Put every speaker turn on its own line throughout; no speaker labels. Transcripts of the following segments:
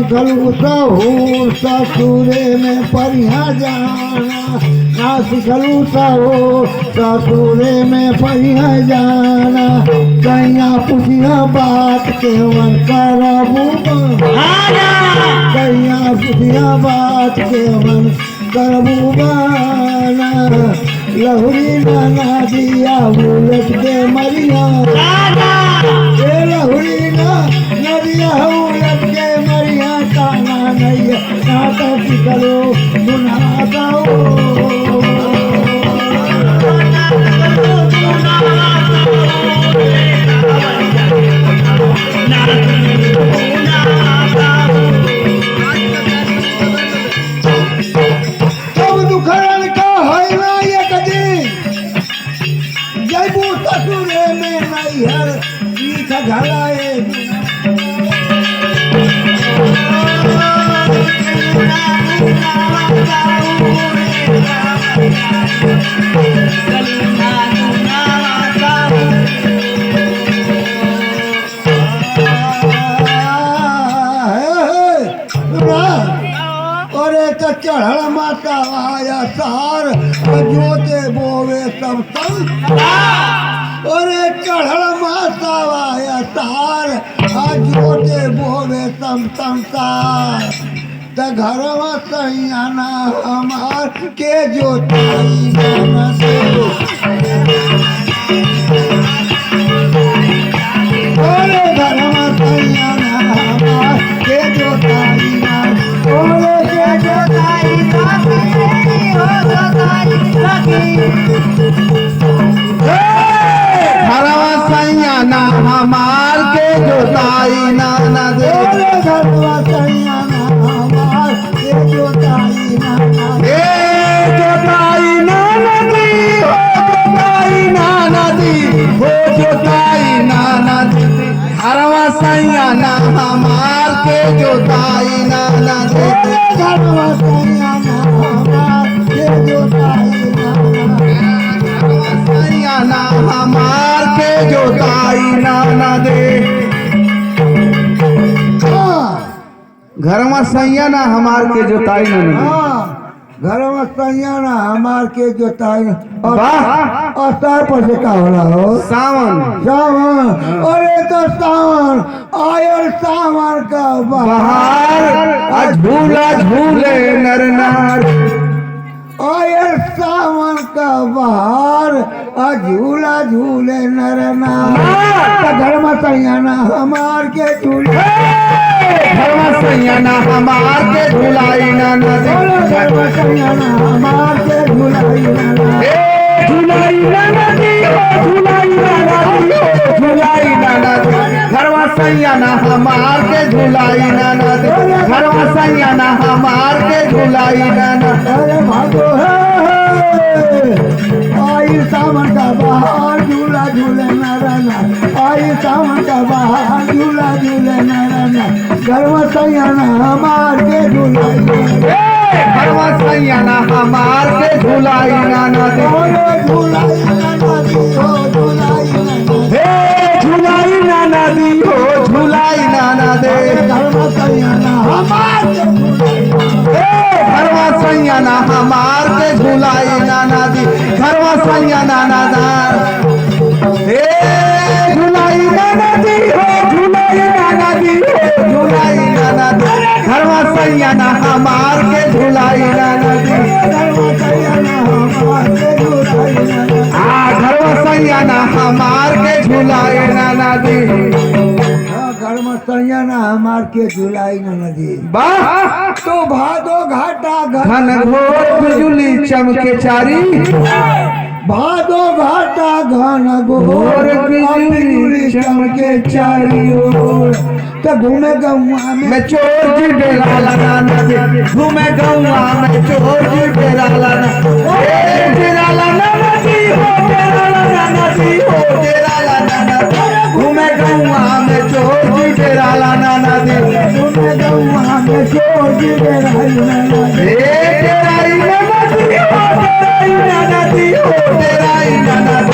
सिखलू सहूर ससुरे में परिहा जाना, ना सिखलू सहूर ससुरे में परिहा जाना। कैया पुछिया बात के मन करबू कैया पुछिया बात के मन करबू बाना। लहुरी नाना दिया उलट के मरिया, ए लहुरी ना नदिया उलट के मरिया। काना नहीं ना तो सिखलो सुनाता ससुरे में नैहर मीठ घलाए। अरे तो चढ़ल माता आया सार जोते बोवे सब संग। अरे चढ़ल माता आया सार जोते बोवे सब संसार। त घरवा सैयाना हमार के जोताई जाना दे। अरे घरवा सैयाना हमार के जोताई
घरवा सैयाना हमार के जोताई ना दे।
घरवा सैयाना हमार के जोताई
ए जोताई ना नदी हो, जोताई ना नदी हो, जोताई ना दी। घरवा सैयाना हमार के जोताई ना दे।
घरवा सैयाना हमार के जोताई
सैयाना हमार के जोताई ना दे। घरवा सैयाना हमार के जोताई ना दे।
घरवा सैयाना हमार के जोताई।
वाह
अस्तर पर से का होला हो?
सावन
सावन। अरे तो सावन आयल सावन का
बहार आज झूला झूले नर नार।
आयल सावन का बहार झूला झूले नर नार। घरवा सैयाना हमार के झूले।
घरवा सैयाना हमार के झूलाई ना दे।
घरवा सैयाना हमार के झूलाई
झूलाई ना दी हो, झूलाई ना दी हो, झूलाई ना दे। घरवा सैयाना हमार के झूलाई ना दे। घरवा सैयाना हमार के झूलाई ना।
अरे भागो है आई सावन का बहार झूला झूले नारायण। आई सावन का बहार झूला झूले नारायण। घरवा सैयाना हमार के झूलाई।
घरवा सैयाना हमार के झूलाई ना दे।
झूलाई ना दी हो, झूलाई
झूलाई ना दी हो, झूलाई ना दे।
घरवा सैयाना हमार के
घरवा सैयाना हमार के झूलाई ना दी। घरवा सैयाना ना दार झूलाई ना दी हो, झूलाई ना दी हो, झूलाई ना दे। घरवा सैयाना हमार के झूलाई ना दी।
घरवा सैयाना हमार के झूलाई
घरवा सैयाना हमार के झूलाई ना दी।
घरवा सैयाना हमार के झूलाई नदी।
वाह
तो भादो घाटा
घन घोर बिजुली चमके चारी।
भादो घाटा घन घोर
बिजुली
चमके चारियों। तो घूमे गौआ
मैं चोर जी डेरा लाना दे। घूमे गौआ में चोर जी डेरा लाना। डेरा लाना दी हो, डेरा लाना दी हो, डेरा लाना। घूमे गौआ में चोर जी डेरा लाना दे।
घूमे गौआ में चोर जी डेरा लाना दे।
डेरा लाना दी हो, डेरा लाना दी हो, डेरा लाना।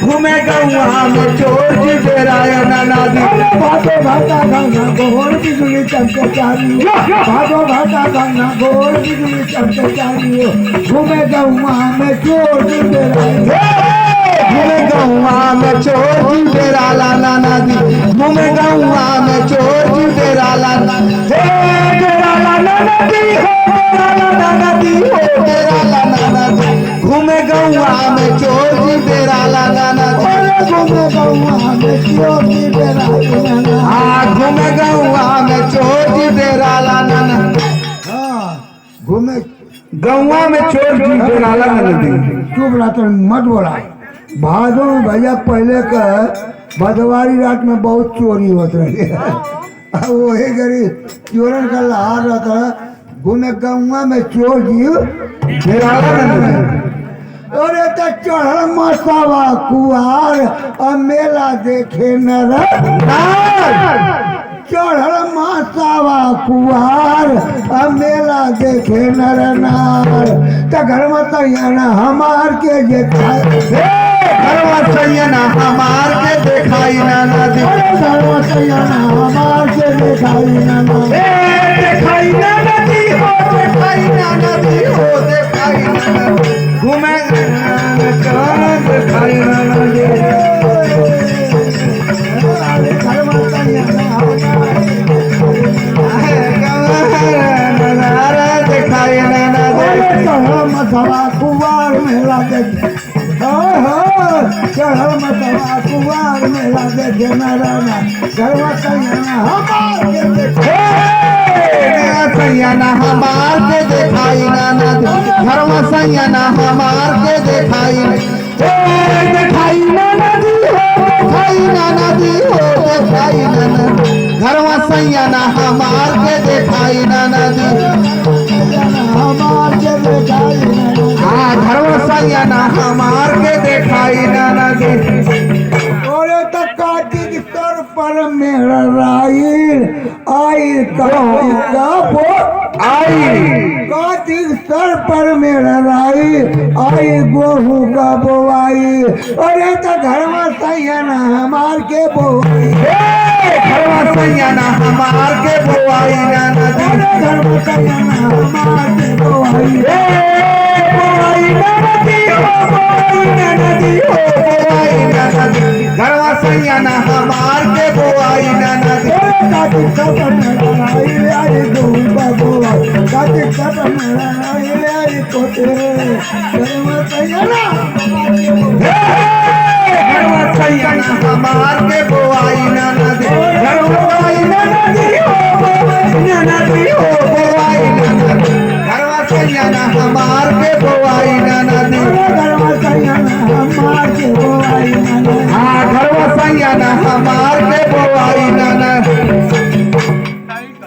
घूमे गौआ में चोर जी डेराया नाना दी
भादो भाटा गंगा गोर बिजली चमके चारियो भादो भाटा गंगा गोर बिजली चमके चारियो घूमे गौआ में चोर जी डेराया
घूमे गौआ में चोर जी डेराला नाना दी घूमे गौआ में चोर जी डेराला डेराला नाना दी हो डेराला नाना दी हो डेराला नाना दी घूमे गौआ में चोर जी डेराला नाना दी
घूमे गौआ में चोर जी डेराया
हाँ घूमे गौआ में चोर जी डेराला नाना
हाँ घूमे
गौआ में चोर जी डेराला नाना दी
चुप रहते मत बोला भादो में भैया पहले का भदवारी रात में बहुत चोरी होत रही वही गरी चोरन का लहार रहता घूमे गौआ में चोर जी
डेराला नाना दी
अरे तो चढ़ मसावा कुआर और मेला देखे नर चढ़ मसावा कुआर और मेला देखे नर नार तो घर में तैयार हमार के जे
घरवा सैयना हमार के देखाई नाना दी
घर में तैयार हमार के दिखाई ना
देखाई नाना दी हो देखाई नाना दी हो देखाई नाना दी घूमे देखाई नाना दी
घर में तैयार
देखाई नाना दी
चढ़ मसावा कुआर मेला देखे चढ़ मसावा कुआर मेला देखे नारायण घर में तैयार हमार के देखे
सैयना हमार के देखाई नाना दी घरवा सैयना हमार के देखाई देखाई नाना दी हो देखाई नाना दी हो देखाई नाना घरवा सैयना हमार के देखाई नाना दी
हमार के दिखाई
हाँ घरवा सैयना हमार के देखाई नाना दी
और तो कार्तिक स्तर पर मेरा राइल आई
आई
कार्तिक स्तर पर मेरा राई आई गेहूं का बोआई अरे तो घर में सैयना हमार के बोआई
घरवा सैयना हमार के बोआई नाना दी
घर में सैयना हमार के बोआई
बोआई नाना दी हो बोआई नाना दी हो बोआई नाना दी घरवा सैयना हमार के बोआई नाना दी
कार्तिक स्तर पर मेरा राई आई गेहूं का बोआई कार्तिक स्तर पर मेरा राई आई कोटे घर में सैयना
घरवा सैयना हमार के बोआई नाना दी घरवा बोआई नाना दी हो बोआई नाना दी हो बोआई नाना दी घरवा सैयना हमार के बोआई नाना दी
घर में सैयना हमार के बोआई
हाँ घरवा सैयना हमार के बोआई नाना